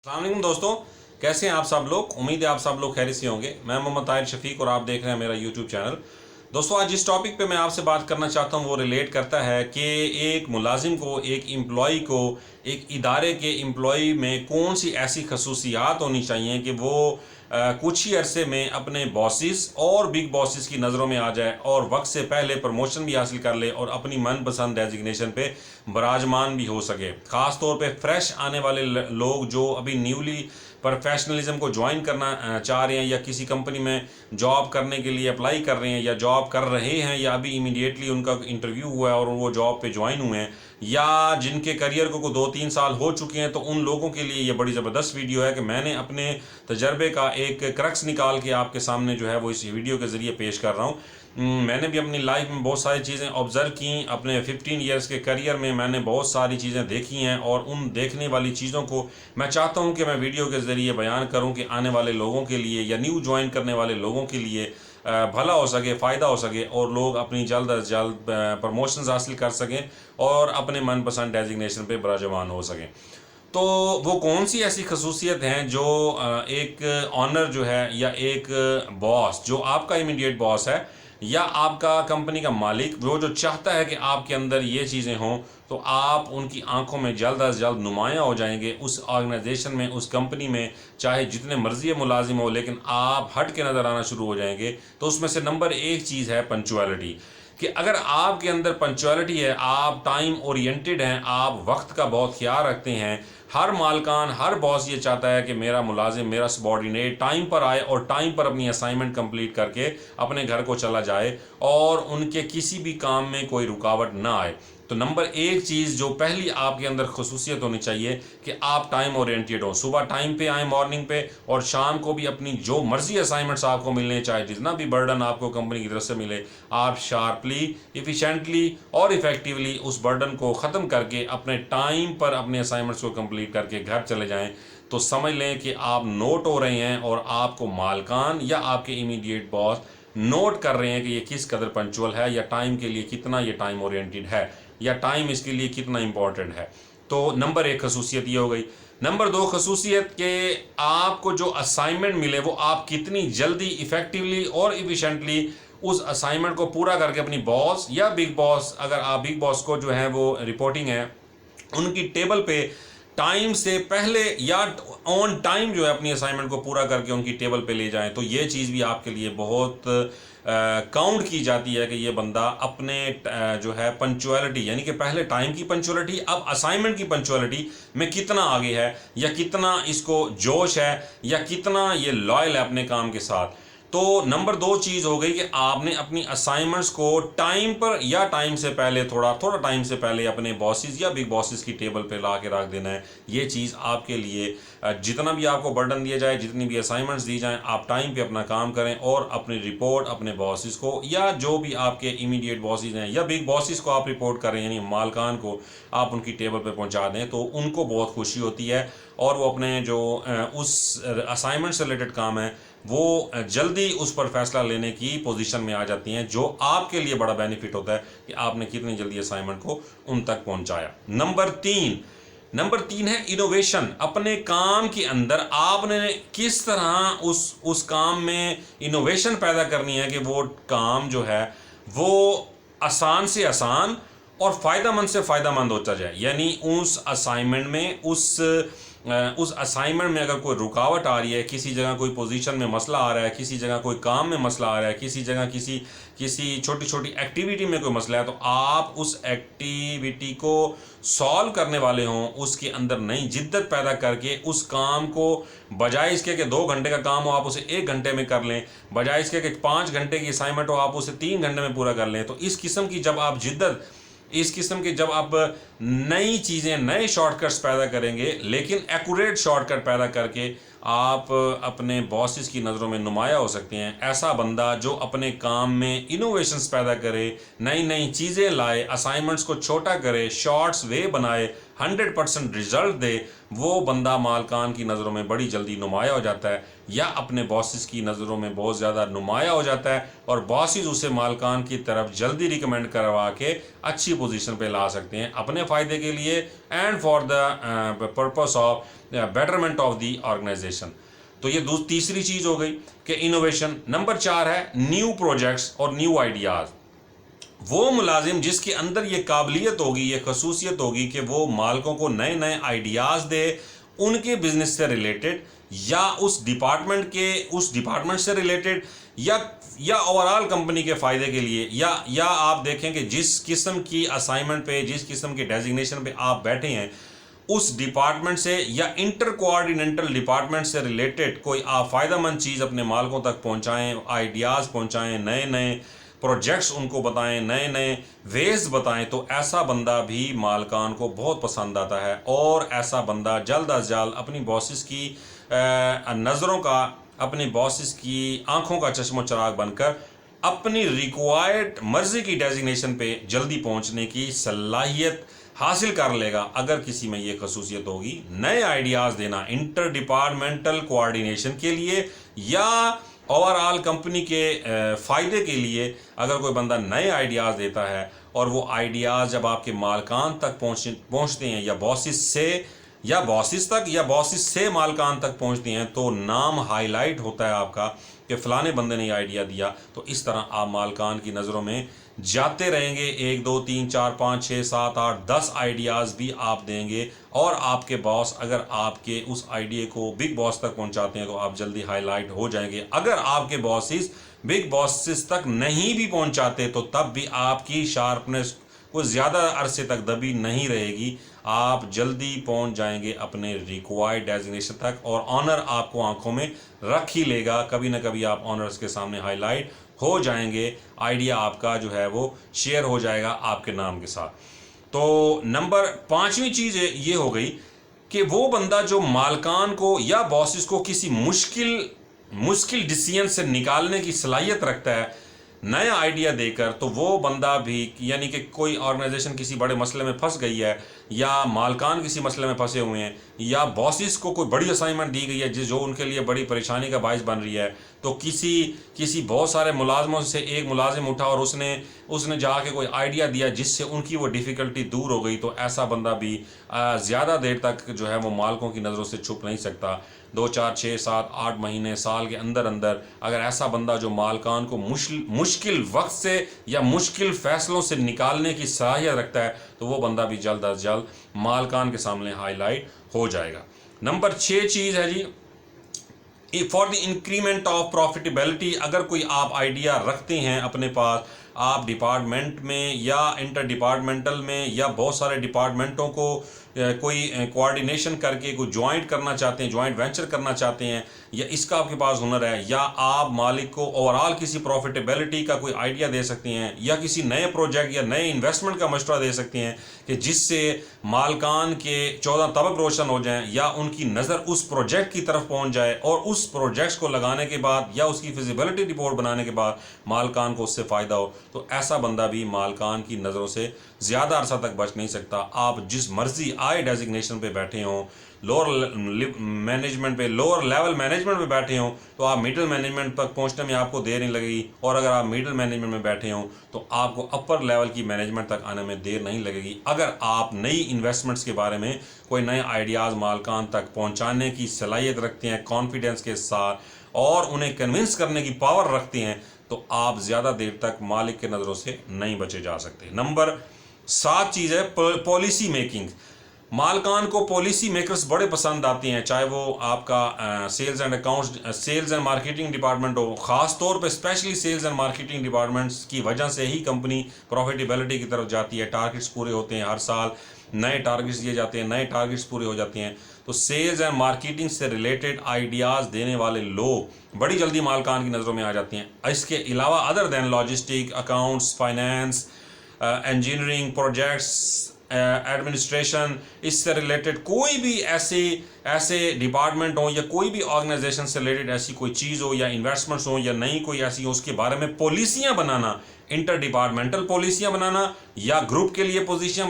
अस्सलाम वालेकुम दोस्तों, कैसे हैं आप सब लोग। उम्मीद है आप सब लोग खैरियत से होंगे। मैं मोहम्मद ताहिर शफीक और आप देख रहे हैं मेरा यूट्यूब चैनल। दोस्तों, आज जिस टॉपिक पे मैं आपसे बात करना चाहता हूं वो रिलेट करता है कि एक मुलाजिम को, एक एम्प्लॉय को, एक इदारे के एम्प्लॉय में कौन सी ऐसी खसूसियात होनी चाहिए कि वो कुछ ही अरसे में अपने बॉसेस और बिग बॉसेस की नज़रों में आ जाए और वक्त से पहले प्रमोशन भी हासिल कर ले और अपनी मनपसंद डेजिग्नेशन पे बराजमान भी हो सके। ख़ास तौर पे फ्रेश आने वाले लोग जो अभी न्यूली प्रोफेशनलिज्म को ज्वाइन करना चाह रहे हैं या किसी कंपनी में जॉब करने के लिए अप्लाई कर रहे हैं या जॉब कर रहे हैं या अभी इमीडिएटली उनका इंटरव्यू हुआ है और वो जॉब पे ज्वाइन हुए हैं या जिनके करियर को 2-3 साल हो चुके हैं, तो उन लोगों के लिए ये बड़ी ज़बरदस्त वीडियो है कि मैंने अपने तजर्बे का एक क्रक्स निकाल के आपके सामने जो है वो इस वीडियो के ज़रिए पेश कर रहा हूँ। मैंने भी अपनी लाइफ में बहुत सारी चीज़ें ऑब्ज़र्व की। अपने 15 ईयर्स के करियर में मैंने बहुत सारी चीज़ें देखी हैं और उन देखने वाली चीज़ों को मैं चाहता हूं कि मैं वीडियो के ज़रिए बयान करूं कि आने वाले लोगों के लिए या न्यू ज्वाइन करने वाले लोगों के लिए भला हो सके, फ़ायदा हो सके और लोग अपनी जल्द अज जल्द प्रमोशंस हासिल कर सकें और अपने मनपसंद डेजिग्नेशन पे बराजमान हो सकें। तो वो कौन सी ऐसी खसूसियत हैं जो एक ऑनर जो है या एक बॉस जो आपका इमीडिएट बॉस है या आपका कंपनी का मालिक वो जो चाहता है कि आपके अंदर ये चीज़ें हों, तो आप उनकी आंखों में जल्द अज जल्द नुमायाँ हो जाएंगे उस ऑर्गेनाइजेशन में, उस कंपनी में। चाहे जितने मर्जी मुलाजिम हो, लेकिन आप हट के नज़र आना शुरू हो जाएंगे। तो उसमें से नंबर एक चीज़ है पंक्चुअलिटी, कि अगर आपके अंदर पंक्चुअलिटी है, आप टाइम ओरिएंटेड हैं, आप वक्त का बहुत ख्याल रखते हैं। हर मालकान, हर बॉस ये चाहता है कि मेरा मुलाजिम, मेरा सबॉर्डिनेट टाइम पर आए और टाइम पर अपनी असाइनमेंट कंप्लीट करके अपने घर को चला जाए और उनके किसी भी काम में कोई रुकावट ना आए। तो नंबर एक चीज़ जो पहली आपके अंदर खसूसियत होनी चाहिए कि आप टाइम ओरिएंटेड हो। सुबह टाइम पे आए मॉर्निंग पे और शाम को भी अपनी जो मर्जी असाइनमेंट्स आपको मिलने, चाहे जितना भी बर्डन आपको कंपनी की तरफ से मिले, आप शार्पली, इफ़िशेंटली और इफ़ेक्टिवली उस बर्डन को ख़त्म करके अपने टाइम पर अपने असाइनमेंट्स को कंप्लीट करके घर चले जाएं। तो समझ लें कि आप नोट हो रहे हैं और आपको मालकान या आपके इमीडिएट बॉस नोट कर रहे हैं कि ये किस कदर पंचुअल है या टाइम के लिए कितना ये टाइम ओरिएंटेड है या टाइम इसके लिए कितना इंपॉर्टेंट है। तो नंबर एक खसूसियत ये हो गई। नंबर दो खसूसियत कि आपको जो असाइनमेंट मिले वो आप कितनी जल्दी, इफ़ेक्टिवली और इफ़िशेंटली उस असाइनमेंट को पूरा करके अपनी बॉस या बिग बॉस, अगर आप बिग बॉस को जो है वो रिपोर्टिंग है, उनकी टेबल पे टाइम से पहले या ऑन टाइम जो है अपनी असाइनमेंट को पूरा करके उनकी टेबल पे ले जाएं। तो ये चीज़ भी आपके लिए बहुत काउंट की जाती है कि ये बंदा अपने जो है पंक्चुअलिटी, यानी कि पहले टाइम की पंक्चुअलिटी, अब असाइनमेंट की पंक्चुअलिटी में कितना आगे है या कितना इसको जोश है या कितना ये लॉयल है अपने काम के साथ। तो नंबर दो चीज़ हो गई कि आपने अपनी असाइनमेंट्स को टाइम पर या टाइम से पहले, थोड़ा थोड़ा टाइम से पहले अपने बॉसेस या बिग बॉसेस की टेबल पे ला के रख देना है। ये चीज़ आपके लिए, जितना भी आपको बर्डन दिया जाए, जितनी भी असाइनमेंट्स दी जाएं, आप टाइम पे अपना काम करें और अपनी रिपोर्ट अपने बॉसेस को या जो भी आपके इमीडिएट बॉसेस हैं या बिग बॉसेस को आप रिपोर्ट करें, यानी मालकान को आप उनकी टेबल पे पहुंचा दें। तो उनको बहुत खुशी होती है और वो अपने जो उस असाइनमेंट से रिलेटेड काम है वो जल्दी उस पर फैसला लेने की पोजीशन में आ जाती हैं, जो आपके लिए बड़ा बेनिफिट होता है कि आपने कितनी जल्दी असाइनमेंट को उन तक पहुंचाया। नंबर तीन है इनोवेशन। अपने काम के अंदर आपने किस तरह उस काम में इनोवेशन पैदा करनी है कि वो काम जो है वो आसान से आसान और फ़ायदेमंद से फ़ायदेमंद होता जाए। यानी उस असाइनमेंट में, उस असाइनमेंट में अगर कोई रुकावट आ रही है, किसी जगह कोई पोजीशन में मसला आ रहा है, किसी जगह कोई काम में मसला आ रहा है, किसी जगह किसी छोटी छोटी एक्टिविटी में कोई मसला है, तो आप उस एक्टिविटी को सॉल्व करने वाले हों, उसके अंदर नई जिद्दत पैदा करके उस काम को, बजाय इसके कि 2 घंटे का काम हो आप उसे 1 घंटे में कर लें, बजाय इसके कि 5 घंटे की असाइनमेंट हो आप उसे 3 घंटे में पूरा कर लें। तो इस किस्म की जब आप जिद्दत, इस किस्म के जब आप नई चीज़ें, नए शॉर्टकट्स पैदा करेंगे, लेकिन एक्यूरेट शॉर्टकट पैदा करके आप अपने बॉसेस की नज़रों में नुमाया हो सकते हैं। ऐसा बंदा जो अपने काम में इनोवेशंस पैदा करे, नई नई चीज़ें लाए, असाइनमेंट्स को छोटा करे, शॉर्ट्स वे बनाए, 100% रिजल्ट दे, वो बंदा मालकान की नज़रों में बड़ी जल्दी नुमाया हो जाता है या अपने बॉसेस की नज़रों में बहुत ज़्यादा नुमाया हो जाता है और बॉसेस उसे मालकान की तरफ जल्दी रिकमेंड करवा के अच्छी पोजीशन पे ला सकते हैं अपने फ़ायदे के लिए and for the purpose of betterment of the organization. तो ये तीसरी चीज़ हो गई कि इनोवेशन। नंबर 4 है न्यू प्रोजेक्ट्स और न्यू आइडियाज़। वो मुलाजिम जिसके अंदर ये काबिलियत होगी, ये खसूसियत होगी कि वो मालिकों को नए नए आइडियाज़ दे उनके बिजनेस से रिलेटेड, या उस डिपार्टमेंट से रिलेटेड, या ओवरऑल कंपनी के फ़ायदे के लिए, या आप देखें कि जिस किस्म की असाइनमेंट पे, जिस किस्म के डेजिग्नेशन पे आप बैठे हैं उस डिपार्टमेंट से या इंटर कोऑर्डिनेंटल डिपार्टमेंट से रिलेटेड कोई आप फ़ायदेमंद चीज़ अपने मालिकों तक पहुंचाएं, आइडियाज़ पहुंचाएं, नए नए प्रोजेक्ट्स उनको बताएं, नए नए वेज बताएं, तो ऐसा बंदा भी मालकान को बहुत पसंद आता है। और ऐसा बंदा जल्द अज जल्द अपनी बॉसेस की नज़रों का, अपनी बॉसेस की आंखों का चश्मो चिराग बनकर अपनी रिक्वायर्ड मर्जी की डेजिग्नेशन पे जल्दी पहुंचने की सलाहियत हासिल कर लेगा अगर किसी में ये खसूसियत होगी। नए आइडियाज़ देना इंटर डिपार्टमेंटल कोऑर्डिनेशन के लिए या ओवरऑल कंपनी के फ़ायदे के लिए, अगर कोई बंदा नए आइडियाज़ देता है और वो आइडियाज़ जब आपके मालकान तक पहुँचते हैं, या बॉसिस तक या बॉसिस से मालकान तक पहुँचते हैं, तो नाम हाईलाइट होता है आपका कि फ़लाने बंदे ने आइडिया दिया। तो इस तरह आप मालकान की नज़रों में जाते रहेंगे। 1 2 3 4 5 6 7 8 10 आइडियाज़ भी आप देंगे, और आपके बॉस अगर आपके उस आइडिया को बिग बॉस तक पहुंचाते हैं तो आप जल्दी हाईलाइट हो जाएंगे। अगर आपके बॉसेस बिग बॉसेस तक नहीं भी पहुंचाते तो तब भी आपकी शार्पनेस को ज़्यादा अरसे तक दबी नहीं रहेगी, आप जल्दी पहुंच जाएंगे अपने रिक्वायर्ड डेजिग्नेशन तक, और ऑनर आपको आंखों में रख ही लेगा। कभी ना कभी आप ऑनर्स के सामने हाईलाइट हो जाएंगे, आइडिया आपका जो है वो शेयर हो जाएगा आपके नाम के साथ। तो नंबर 5वीं चीज़ ये हो गई कि वो बंदा जो मालकान को या बॉसेस को किसी मुश्किल डिसीजन से निकालने की सलाहियत रखता है नया आइडिया देकर, तो वो बंदा भी, यानी कि कोई ऑर्गेनाइजेशन किसी बड़े मसले में फंस गई है, या मालकान किसी मसले में फंसे हुए हैं, या बॉसेस को कोई बड़ी असाइनमेंट दी गई है जो उनके लिए बड़ी परेशानी का बायस बन रही है, तो किसी बहुत सारे मुलाजमों से एक मुलाजिम उठा और उसने जाके कोई आइडिया दिया जिससे उनकी वो डिफ़िकल्टी दूर हो गई, तो ऐसा बंदा भी ज़्यादा देर तक जो है वो मालकों की नज़रों से छुप नहीं सकता। 2 4 6 7 8 महीने, साल के अंदर अगर ऐसा बंदा जो मालकान को मुश्किल वक्त से या मुश्किल फ़ैसलों से निकालने की सलाहियत रखता है, तो वो बंदा भी जल्द अज जल्द मालकान के सामने हाईलाइट हो जाएगा। नंबर 6 चीज़ है जी for the increment of profitability. अगर कोई आप आइडिया रखते हैं अपने पास, आप डिपार्टमेंट में या इंटर डिपार्टमेंटल में या बहुत सारे डिपार्टमेंटों को कोई कोऑर्डिनेशन करके कोई ज्वाइंट करना चाहते हैं, ज्वाइंट वेंचर करना चाहते हैं, या इसका आपके पास हुनर है, या आप मालिक को ओवरऑल किसी प्रॉफिटेबिलिटी का कोई आइडिया दे सकते हैं, या किसी नए प्रोजेक्ट या नए इन्वेस्टमेंट का मशवरा दे सकते हैं कि जिससे मालकान के 14 तबक रोशन हो जाएं, या उनकी नज़र उस प्रोजेक्ट की तरफ पहुंच जाए, और उस प्रोजेक्ट को लगाने के बाद या उसकी फिजिबिलिटी रिपोर्ट बनाने के बाद मालकान को उससे फ़ायदा हो, तो ऐसा बंदा भी मालकान की नज़रों से ज़्यादा अरसा तक बच नहीं सकता। आप जिस मर्जी आए डेजिग्नेशन पे बैठे हों, लोअर लेवल मैनेजमेंट पे बैठे हों, तो आप मिडिल मैनेजमेंट तक पहुंचने में आपको देर नहीं लगेगी, और अगर आप मिडिल मैनेजमेंट में बैठे हों तो आपको अपर लेवल की मैनेजमेंट तक आने में देर नहीं लगेगी। अगर आप नई इन्वेस्टमेंट्स के बारे में कोई नए आइडियाज़ मालकान तक पहुँचाने की सलाहियत रखते हैं कॉन्फिडेंस के साथ, और उन्हें कन्विंस करने की पावर रखते हैं, तो आप ज़्यादा देर तक मालिक के नज़रों से नहीं बचे जा सकते। नंबर 7 चीज़ है पॉलिसी मेकिंग। मालकान को पॉलिसी मेकर्स बड़े पसंद आते हैं, चाहे वो आपका सेल्स एंड मार्केटिंग डिपार्टमेंट हो। ख़ास तौर पे specially sales and marketing departments की वजह से ही कंपनी प्रॉफिटेबिलिटी की तरफ जाती है। टारगेट्स पूरे होते हैं, हर साल नए टारगेट्स दिए जाते हैं, नए टारगेट्स पूरे हो जाते हैं, तो सेल्स एंड मार्केटिंग से रिलेटेड आइडियाज़ देने वाले लोग बड़ी जल्दी मालकान की नज़रों में आ जाते हैं। इसके अलावा other than logistic, accounts, finance, engineering, projects, administration, इससे रिलेटेड कोई भी ऐसे डिपार्टमेंट हो या कोई भी ऑर्गेनाइजेशन से रिलेटेड ऐसी कोई चीज़ हो या इन्वेस्टमेंट्स हो या नई कोई ऐसी हो, उसके बारे में पॉलिसियाँ बनाना, इंटर डिपार्टमेंटल पॉलिसियाँ बनाना, या ग्रुप के लिए पॉलिसियाँ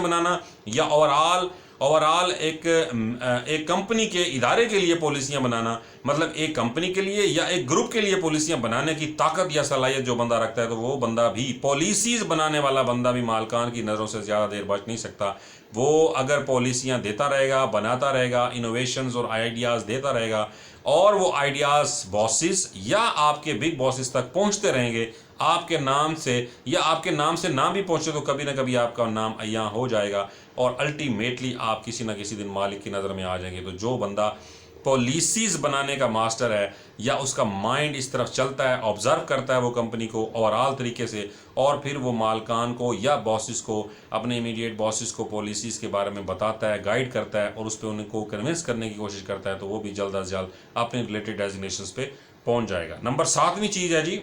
बनाना, या ओवरऑल ओवरऑल एक कंपनी के इदारे के लिए पॉलिसियां बनाना, मतलब एक कंपनी के लिए या एक ग्रुप के लिए पॉलिसियां बनाने की ताकत या सलाहियत जो बंदा रखता है, तो वो बंदा भी, पॉलिसीज बनाने वाला बंदा भी मालकान की नज़रों से ज़्यादा देर बच नहीं सकता। वो अगर पॉलिसियां देता रहेगा, बनाता रहेगा, इनोवेशंस और आइडियाज़ देता रहेगा, और वो आइडियाज़ बॉसेस या आपके बिग बॉसेस तक पहुंचते रहेंगे आपके नाम से, या आपके नाम से ना भी पहुंचे तो कभी ना कभी आपका नाम अय्या हो जाएगा और अल्टीमेटली आप किसी ना किसी दिन मालिक की नज़र में आ जाएंगे। तो जो बंदा पॉलिसीज़ बनाने का मास्टर है, या उसका माइंड इस तरफ चलता है, ऑब्जर्व करता है वो कंपनी को ओवरऑल तरीके से, और फिर वो मालकान को या बॉसेस को, अपने इमीडिएट बॉसेस को पॉलिसीज़ के बारे में बताता है, गाइड करता है और उस पर उनको कन्विंस करने की कोशिश करता है, तो वो भी जल्द अज जल्द अपने रिलेटेड डेजिग्नेशंस पे पहुंच जाएगा। नंबर 7वीं चीज़ है जी,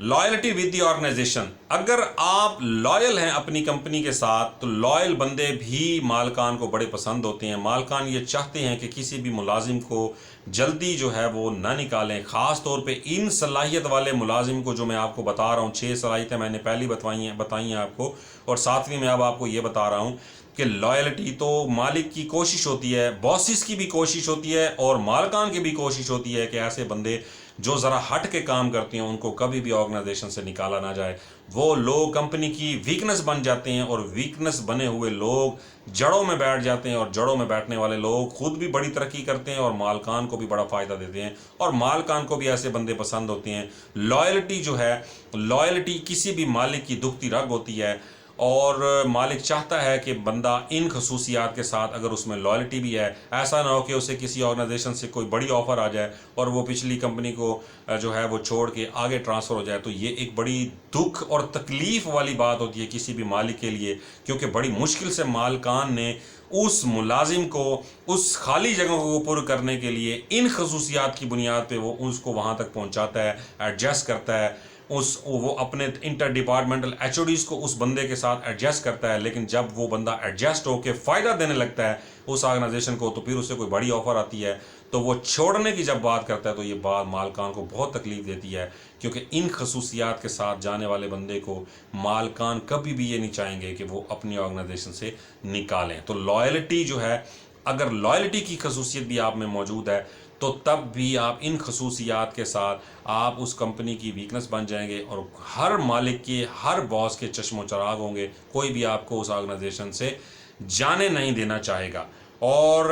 लॉयल्टी विद द ऑर्गेनाइजेशन। अगर आप लॉयल हैं अपनी कंपनी के साथ, तो लॉयल बंदे भी मालकान को बड़े पसंद होते हैं। मालकान ये चाहते हैं कि किसी भी मुलाजिम को जल्दी जो है वो ना निकालें, ख़ास तौर पे इन सलाहियत वाले मुलाजिम को जो मैं आपको बता रहा हूँ। 6 सलाहियतें मैंने पहली बताई हैं आपको, और 7वीं में अब आपको ये बता रहा हूँ कि लॉयल्टी तो मालिक की कोशिश होती है, बॉसिस की भी कोशिश होती है, और मालकान की भी कोशिश होती है कि ऐसे बंदे जो ज़रा हट के काम करते हैं उनको कभी भी ऑर्गेनाइजेशन से निकाला ना जाए। वो लोग कंपनी की वीकनेस बन जाते हैं, और वीकनेस बने हुए लोग जड़ों में बैठ जाते हैं, और जड़ों में बैठने वाले लोग खुद भी बड़ी तरक्की करते हैं और मालकान को भी बड़ा फ़ायदा देते हैं, और मालकान को भी ऐसे बंदे पसंद होते हैं। लॉयल्टी जो है, लॉयल्टी किसी भी मालिक की दुखती रग होती है, और मालिक चाहता है कि बंदा इन खसूसियात के साथ, अगर उसमें लॉयल्टी भी है, ऐसा ना हो कि उसे किसी ऑर्गेनाइजेशन से कोई बड़ी ऑफ़र आ जाए और वो पिछली कंपनी को जो है वो छोड़ के आगे ट्रांसफ़र हो जाए। तो ये एक बड़ी दुख और तकलीफ़ वाली बात होती है किसी भी मालिक के लिए, क्योंकि बड़ी मुश्किल से मालकान ने उस मुलाजिम को उस खाली जगह को पूरा करने के लिए इन खसूसियात की बुनियाद पे वो उसको वहाँ तक पहुँचाता है, एडजस्ट करता है, वो अपने इंटर डिपार्टमेंटल एचओडीज़ को उस बंदे के साथ एडजस्ट करता है। लेकिन जब वो बंदा एडजस्ट होकर फ़ायदा देने लगता है उस ऑर्गेनाइजेशन को, तो फिर उसे कोई बड़ी ऑफ़र आती है, तो वो छोड़ने की जब बात करता है, तो ये बात मालकान को बहुत तकलीफ़ देती है, क्योंकि इन खसूसियात के साथ जाने वाले बंदे को मालकान कभी भी ये नहीं चाहेंगे कि वो अपनी ऑर्गेनाइजेशन से निकालें। तो लॉयल्टी जो है, अगर लॉयल्टी की खसूसियत भी आप में मौजूद है, तो तब भी आप इन खसूसियात के साथ आप उस कंपनी की वीकनेस बन जाएंगे, और हर मालिक के, हर बॉस के चश्मो चराग होंगे। कोई भी आपको उस ऑर्गेनाइजेशन से जाने नहीं देना चाहेगा। और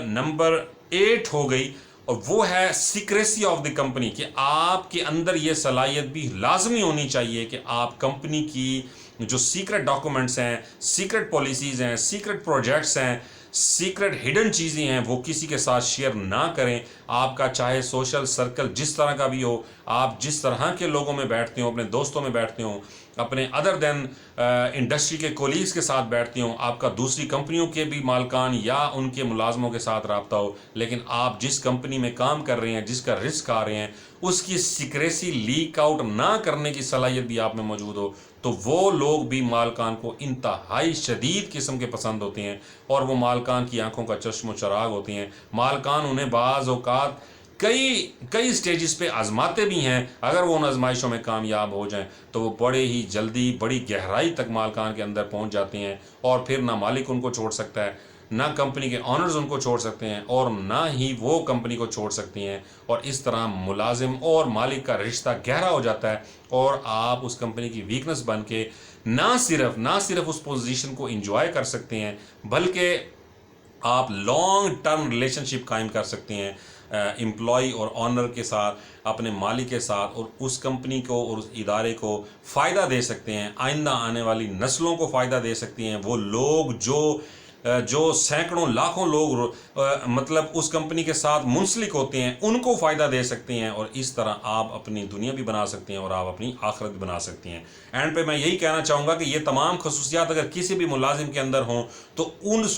नंबर 8 हो गई, और वो है सीक्रेसी ऑफ द कंपनी, कि आपके अंदर ये सलाहियत भी लाजमी होनी चाहिए कि आप कंपनी की जो सीक्रेट डॉक्यूमेंट्स हैं, सीक्रेट पॉलिसीज़ हैं, सीक्रेट प्रोजेक्ट्स हैं, सीक्रेट हिडन चीज़ें हैं, वो किसी के साथ शेयर ना करें। आपका चाहे सोशल सर्कल जिस तरह का भी हो, आप जिस तरह के लोगों में बैठते हो, अपने दोस्तों में बैठते हो, अपने अदर देन इंडस्ट्री के कोलीग्स के साथ बैठते हो, आपका दूसरी कंपनियों के भी मालकान या उनके मुलाजमों के साथ रब्ता हो, लेकिन आप जिस कंपनी में काम कर रहे हैं, जिसका रिस्क आ रहे हैं, उसकी सीक्रेसी लीक आउट ना करने की सलाहियत भी आप में मौजूद हो, तो वो लोग भी मालकान को इंतहाई शदीद किस्म के पसंद होते हैं, और वो मालकान की आंखों का चश्मो चराग होते हैं। मालकान उन्हें बाज़ औक़ात कई स्टेजेस पे आजमाते भी हैं। अगर वो उन आजमाइशों में कामयाब हो जाएं, तो वो बड़े ही जल्दी, बड़ी गहराई तक मालकान के अंदर पहुंच जाते हैं, और फिर ना मालिक उनको छोड़ सकता है, ना कंपनी के ऑनर्स उनको छोड़ सकते हैं, और ना ही वो कंपनी को छोड़ सकती हैं। और इस तरह मुलाजिम और मालिक का रिश्ता गहरा हो जाता है, और आप उस कंपनी की वीकनेस बन के ना सिर्फ उस पोजीशन को इंजॉय कर सकते हैं, बल्कि आप लॉन्ग टर्म रिलेशनशिप कायम कर सकते हैं एम्प्लॉय और ऑनर के साथ, अपने मालिक के साथ, और उस कंपनी को और उस इदारे को फ़ायदा दे सकते हैं, आइंदा आने वाली नस्लों को फ़ायदा दे सकती हैं। वो लोग जो सैकड़ों लाखों लोग मतलब उस कंपनी के साथ मुंसलिक होते हैं, उनको फ़ायदा दे सकते हैं, और इस तरह आप अपनी दुनिया भी बना सकते हैं और आप अपनी आखिरत भी बना सकते हैं। एंड पे मैं यही कहना चाहूँगा कि ये तमाम खसूसियात अगर किसी भी मुलाजिम के अंदर हों, तो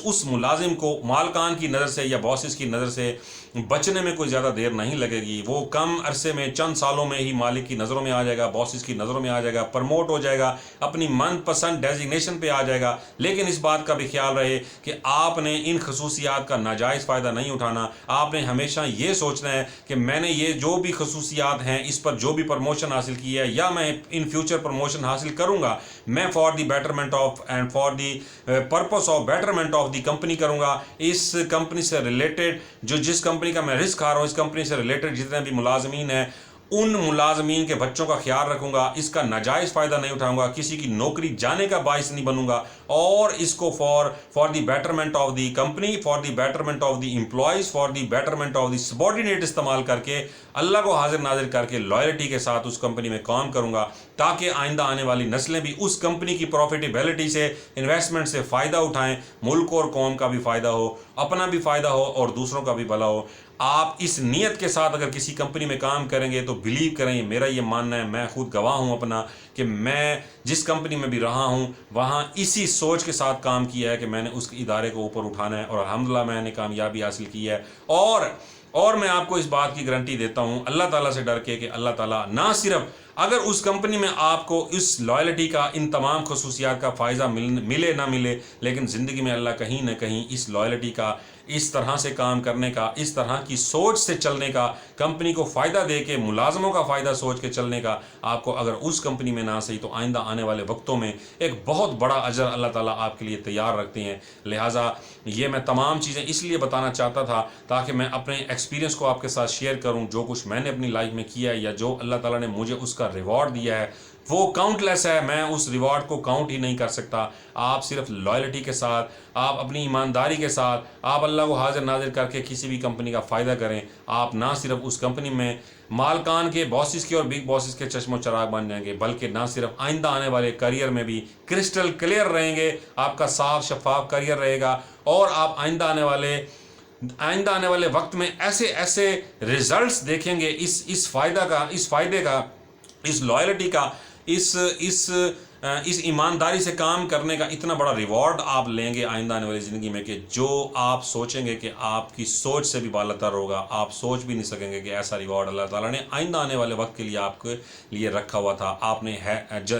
उस मुलाजिम को मालकान की नज़र से या बॉसेस की नज़र से बचने में कोई ज़्यादा देर नहीं लगेगी। वो कम अरसे में, चंद सालों में ही मालिक की नज़रों में आ जाएगा, बॉसेस की नज़रों में आ जाएगा, प्रमोट हो जाएगा, अपनी मनपसंद डेजिग्नेशन पे आ जाएगा। लेकिन इस बात का भी ख्याल रहे कि आपने इन खसूसियात का नाजायज़ फ़ायदा नहीं उठाना। आपने हमेशा ये सोचना है कि मैंने ये जो भी खसूसियात हैं, इस पर जो भी प्रमोशन हासिल की है या मैं इन फ्यूचर प्रमोशन हासिल करूँगा, मैं for the betterment of and for the purpose of betterment of the company करूँगा। इस कंपनी से रिलेटेड जो जिस कंपनी का मैं रिस्क आ रहा हूँ, इस कंपनी से रिलेटेड जितने भी मुलाजमीन हैं, उन मुलाजमीन के बच्चों का ख्याल रखूंगा, इसका नाजायज़ फ़ायदा नहीं उठाऊंगा, किसी की नौकरी जाने का बाइस नहीं बनूंगा, और इसको for the betterment of the company, for the betterment of the employees, for the betterment of the subordinate इस्तेमाल करके अल्लाह को हाजिर नाजिर करके लॉयल्टी के साथ उस कंपनी में काम करूंगा, ताकि आइंदा आने वाली नस्लें भी उस कंपनी की प्रॉफिटेबिलिटी से, इन्वेस्टमेंट से फ़ायदा उठाएं, मुल्क और कौम का भी फ़ायदा हो, अपना भी फ़ायदा हो और दूसरों का भी भला हो। आप इस नीयत के साथ अगर किसी कंपनी में काम करेंगे तो बिलीव करें, मेरा ये मानना है, मैं खुद गवाह हूँ अपना, कि मैं जिस कंपनी में भी रहा हूँ वहाँ इसी सोच के साथ काम किया है कि मैंने उस इदारे को ऊपर उठाना है, और अल्हम्दुलिल्लाह मैंने कामयाबी हासिल की है। और मैं आपको इस बात की गारंटी देता हूँ अल्लाह ताला से डर के, कि अल्लाह ताला ना सिर्फ अगर उस कंपनी में आपको इस लॉयल्टी का, इन तमाम खसूसियात का फ़ायदा मिले ना मिले, लेकिन ज़िंदगी में अल्लाह कहीं ना कहीं इस लॉयल्टी का, इस तरह से काम करने का, इस तरह की सोच से चलने का, कंपनी को फ़ायदा दे के मुलाजमों का फ़ायदा सोच के चलने का, आपको अगर उस कंपनी में ना सही तो आइंदा आने वाले वक्तों में एक बहुत बड़ा अजर अल्लाह ताला आपके लिए तैयार रखते हैं। लिहाजा ये मैं तमाम चीज़ें इसलिए बताना चाहता था ताकि मैं अपने एक्सपीरियंस को आपके साथ शेयर करूं, जो कुछ मैंने अपनी लाइफ में किया है या जो अल्लाह ताला ने मुझे उसका रिवॉर्ड दिया है वो काउंटलेस है, मैं उस रिवॉर्ड को काउंट ही नहीं कर सकता। आप सिर्फ लॉयल्टी के साथ, आप अपनी ईमानदारी के साथ, आप अल्लाह को हाजिर नाजिर करके किसी भी कंपनी का फ़ायदा करें। आप ना सिर्फ उस कंपनी में मालकान के, बॉसेस के और बिग बॉसेस के चश्मो चराग बन जाएंगे, बल्कि ना सिर्फ आइंदा आने वाले करियर में भी क्रिस्टल क्लियर रहेंगे, आपका साफ शफाफ करियर रहेगा, और आप आइंदा आने वाले वक्त में ऐसे ऐसे रिजल्ट्स देखेंगे इस फ़ायदे का, इस लॉयल्टी का, इस ईमानदारी से काम करने का इतना बड़ा रिवॉर्ड आप लेंगे आइंदा आने वाली ज़िंदगी में, कि जो आप सोचेंगे कि आपकी सोच से भी बालातर होगा। आप सोच भी नहीं सकेंगे कि ऐसा रिवॉर्ड अल्लाह ताला ने आइंदा आने वाले वक्त के लिए आपके लिए रखा हुआ था। आपने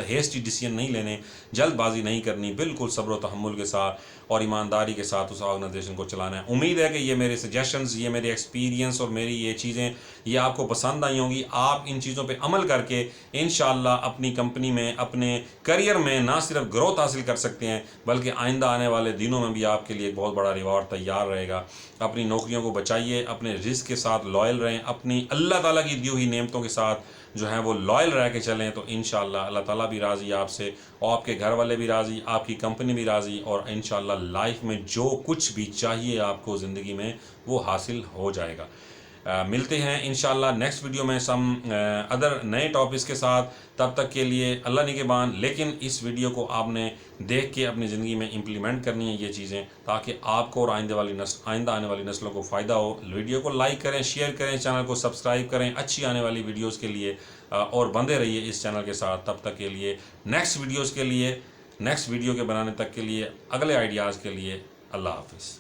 हेस्टी डिसीजन नहीं लेने, जल्दबाजी नहीं करनी, बिल्कुल सब्र व तहम्मुल के साथ और ईमानदारी के साथ उस ऑर्गेनाइजेशन को चलाना है। उम्मीद है कि ये मेरे सजेशंस, ये मेरे एक्सपीरियंस और मेरी ये चीज़ें ये आपको पसंद आई होंगी। आप इन चीज़ों पे अमल करके इंशाअल्लाह अपनी कंपनी में, अपने करियर में ना सिर्फ ग्रोथ हासिल कर सकते हैं, बल्कि आइंदा आने वाले दिनों में भी आपके लिए एक बहुत बड़ा रिवॉर्ड तैयार रहेगा। अपनी नौकरियों को बचाइए, अपने रिस्क के साथ लॉयल रहें, अपनी अल्लाह ताला की दी हुई नेमतों के साथ जो है वो लॉयल रह के चलें, तो इंशाअल्लाह अल्लाह ताला भी राज़ी है आपसे, और आपके घर वाले भी राज़ी, आपकी कंपनी भी राज़ी, और इंशाअल्लाह लाइफ में जो कुछ भी चाहिए आपको ज़िंदगी में वो हासिल हो जाएगा। मिलते हैं इंशाअल्लाह नेक्स्ट वीडियो में सम अदर नए टॉपिक्स के साथ। तब तक के लिए अल्लाह निगहबान। लेकिन इस वीडियो को आपने देख के अपनी ज़िंदगी में इम्प्लीमेंट करनी है ये चीज़ें, ताकि आपको और आइंदा आने वाली नस्लों को फ़ायदा हो। वीडियो को लाइक करें, शेयर करें, चैनल को सब्सक्राइब करें अच्छी आने वाली वीडियोज़ के लिए, और बंधे रहिए इस चैनल के साथ। तब तक के लिए नेक्स्ट वीडियो के बनाने तक के लिए, अगले आइडियाज़ के लिए, अल्लाह हाफिज़।